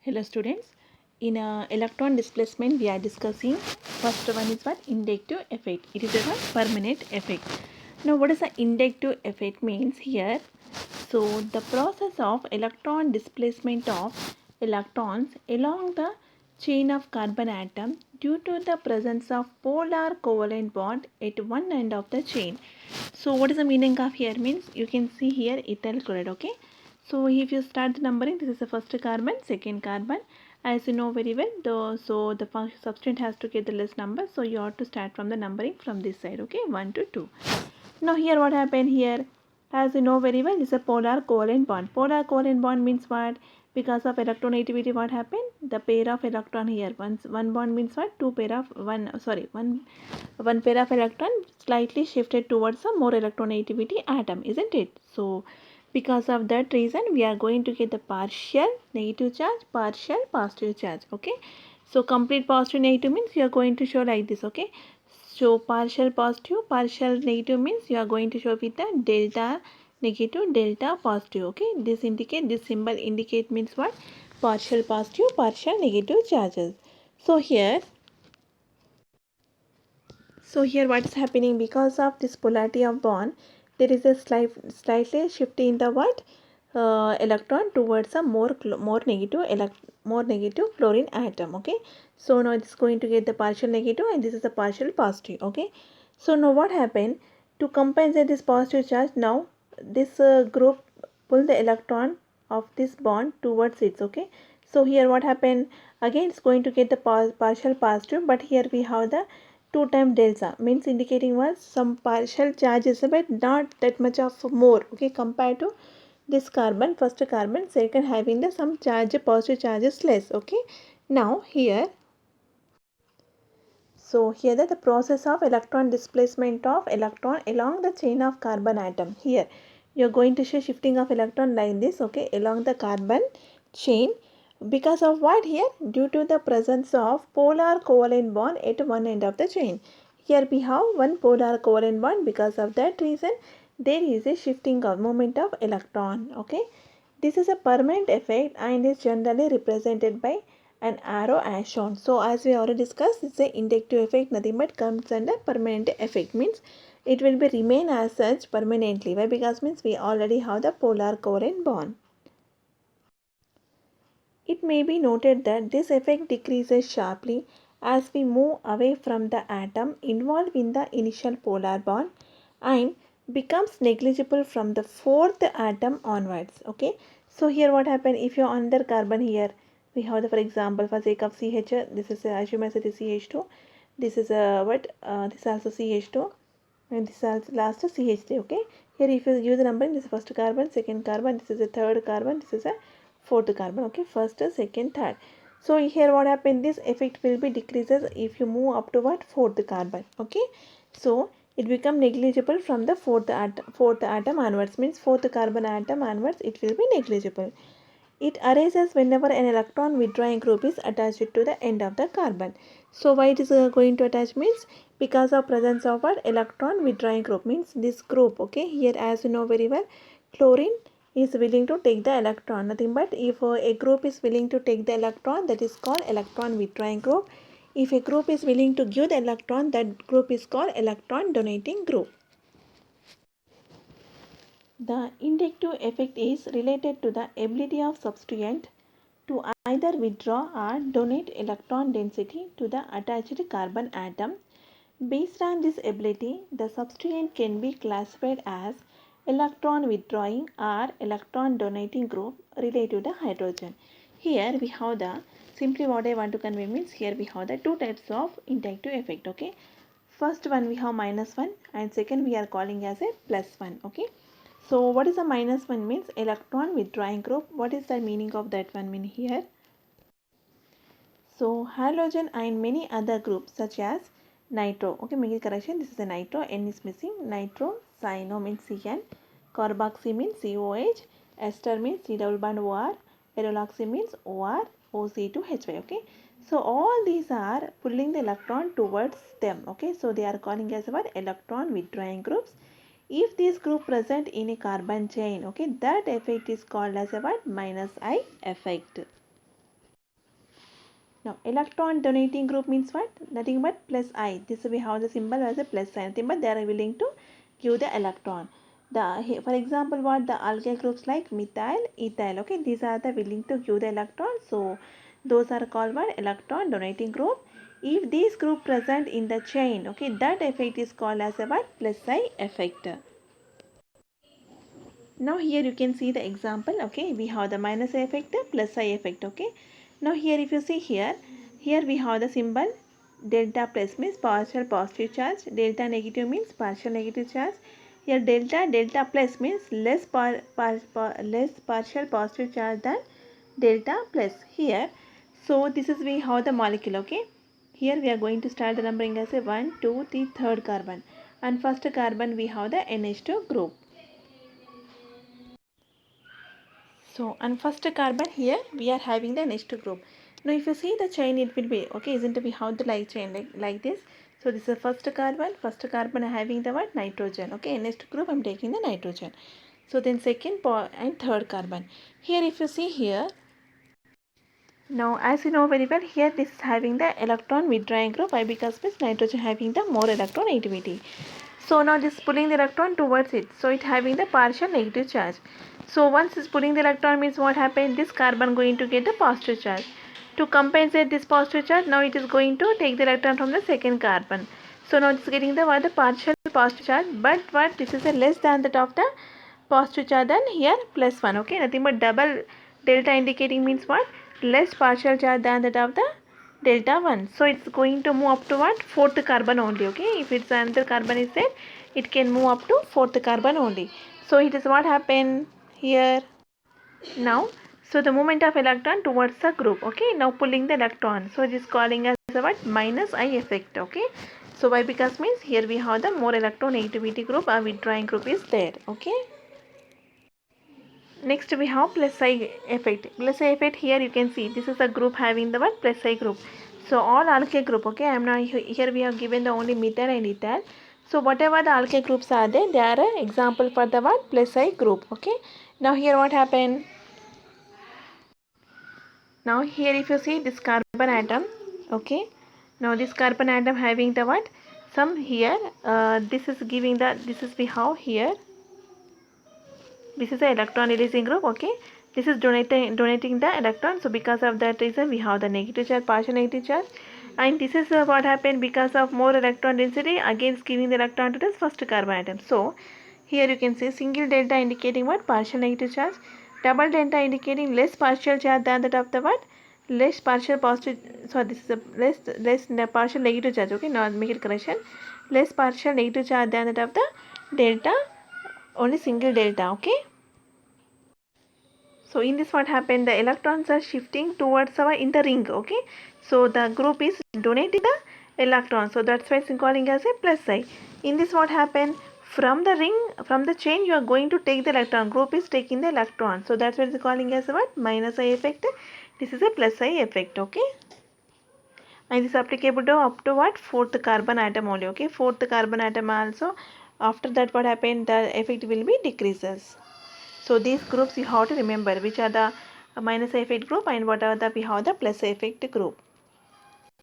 Hello students, in electron displacement we are discussing first one is what? Inductive effect. It is a permanent effect. Now what is the inductive effect means here? So the process of electron displacement of electrons along the chain of carbon atom due to the presence of polar covalent bond at one end of the chain. So what is the meaning of here means you can see here ethyl chloride, okay? So if you start the numbering, this is the first carbon, second carbon. As you know very well, the substituent has to get the less number. So you have to start from the numbering from this side, okay, 1 to 2. Now here what happened here? As you know very well, this is a polar covalent bond. Polar covalent bond means what? Because of electronegativity, what happened? The pair of electron here. One bond means what? Two pair of one pair of electron slightly shifted towards a more electronegativity atom, isn't it? So because of that reason, we are going to get the partial negative charge, partial positive charge. Okay. So complete positive negative means you are going to show like this. Okay. So partial positive, partial negative means you are going to show with the delta negative, delta positive. Okay. This symbol indicate means what? Partial positive, partial negative charges. So here what is happening because of this polarity of bond, there is a slightly shift in the what electron towards a more negative fluorine atom. Okay, so now it's going to get the partial negative and this is a partial positive. Okay, so now what happened to compensate this positive charge? Now this group pull the electron of this bond towards it. Okay, so here what happened again? It's going to get the partial positive, but here we have the 2 times delta means indicating was some partial charges but not that much of more, okay, compared to this carbon, first carbon, second having the some charge, positive charges less. Okay, now here, so here the process of electron displacement of electron along the chain of carbon atom. Here you are going to show shifting of electron like this, okay, along the carbon chain because of what here? Due to the presence of polar covalent bond at one end of the chain. Here we have one polar covalent bond. Because of that reason there is a shifting of moment of electron. Okay, this is a permanent effect and is generally represented by an arrow as shown. So as we already discussed, it's a inductive effect, nothing but comes under permanent effect means it will be remain as such permanently. Why? Because means we already have the polar covalent bond. It may be noted that this effect decreases sharply as we move away from the atom involved in the initial polar bond and becomes negligible from the fourth atom onwards. Okay, so here what happened if you are on the carbon here, we have the, for example, for sake of CH, this is assume as it is CH2, this is this is also CH2 and this is last CH3. Okay, here if you use the numbering, this is first carbon, second carbon, this is a third carbon, this is a fourth carbon. Okay, first, second, third. So here what happened, this effect will be decreases if you move up to what, fourth carbon. Okay, so it become negligible from the fourth atom onwards, means fourth carbon atom onwards it will be negligible. It arises whenever an electron withdrawing group is attached to the end of the carbon. So why it is going to attach means because of presence of what, electron withdrawing group means this group. Okay, here as you know very well, chlorine is willing to take the electron, nothing but if a group is willing to take the electron, that is called electron withdrawing group. If a group is willing to give the electron, that group is called electron donating group. The inductive effect is related to the ability of substituent to either withdraw or donate electron density to the attached carbon atom. Based on this ability, the substituent can be classified as electron withdrawing or electron donating group related to the hydrogen. Here we have the, simply what I want to convey means here we have the two types of inductive effect. Okay, first one we have -1 and second we are calling as a +1. Okay, so what is a -1 means electron withdrawing group. What is the meaning of that one mean here? So halogen and many other groups such as nitro. Okay, make a correction. This is a nitro. N is missing. Nitro, cyano means CN. Carboxy means COH. Ester means C double bond OR. Aryloxy means OR. OC2H5. Okay. So all these are pulling the electron towards them. Okay. So they are calling as what, electron withdrawing groups. If this group present in a carbon chain, okay, that effect is called as a what, -I effect. Now electron donating group means what? Nothing but plus I. This we have the symbol as a plus sign. Nothing but they are willing to give the electron. For example, what the alkyl groups like methyl, ethyl. Okay, these are the willing to give the electron. So those are called what? Electron donating group. If these group present in the chain, okay, that effect is called as a what? Plus I effect. Now here you can see the example. Okay, we have the minus I effect, plus I effect. Okay, now here if you see here we have the symbol delta plus means partial positive charge, delta negative means partial negative charge. Here delta plus means less partial positive charge than delta plus here. So this is we have the molecule. Okay, here we are going to start the numbering as a 1 2 3 third carbon, and first carbon we have the NH2 group. So, and first carbon here we are having the next group. Now if you see the chain, it will be okay, isn't it? We have the like chain like this. So this is first carbon having the what? Nitrogen. Okay, next group I'm taking the nitrogen. So then second and third carbon. Here if you see here, now as you know very well, here this is having the electron withdrawing group. Why? Because this nitrogen having the more electron negativity. So now this pulling the electron towards it. So it having the partial negative charge. So once it's pulling the electron means what happened? This carbon going to get the positive charge. To compensate this positive charge, now it is going to take the electron from the second carbon. So now it's getting the what? The partial positive charge. But what? This is a less than that of the positive charge than here plus 1. Okay, nothing but double delta indicating means what? Less partial charge than that of the delta 1. So it's going to move up to what? Fourth carbon only. Okay, if it's another carbon is there, it can move up to fourth carbon only. So it is what happened here now. So the movement of electron towards the group. Okay, now pulling the electron. So it is calling as a what? Minus I effect. Okay, so why? Because means here we have the more electron negativity group, our withdrawing group is there. Okay. Next we have plus I effect. Plus I effect, here you can see this is a group having the what? Plus I group. So all alkyl group. Okay, I am now here we have given the only methyl and ethyl. So whatever the alkyl groups are there, they are an example for the what? Plus I group. Okay. Now here what happened? Now here if you see this carbon atom. Okay. Now this carbon atom having the what? Some here. This is giving the, this is we have here. This is the electron releasing group. Okay, this is donating the electron. So because of that reason we have the negative charge, partial negative charge, and this is what happened because of more electron density against giving the electron to this first carbon atom. So here you can see single delta indicating what? Partial negative charge, double delta indicating less partial charge than that of the what? Less partial positive. So this is a less partial negative charge. Okay, now make it correction. Less partial negative charge than that of the delta, only single delta. Okay, so in this what happened, the electrons are shifting towards our in the ring. Okay, so the group is donating the electron, so that's why it's calling as a plus I. In this what happened, from the ring, from the chain you are going to take the electron, group is taking the electron, so that's why it's calling as a what? Minus I effect. This is a plus I effect. Okay, and this is applicable to up to what? Fourth carbon atom only. Okay, fourth carbon atom also, after that what happened, the effect will be decreases. So these groups you have to remember which are the minus effect group and what are the we have the plus effect group.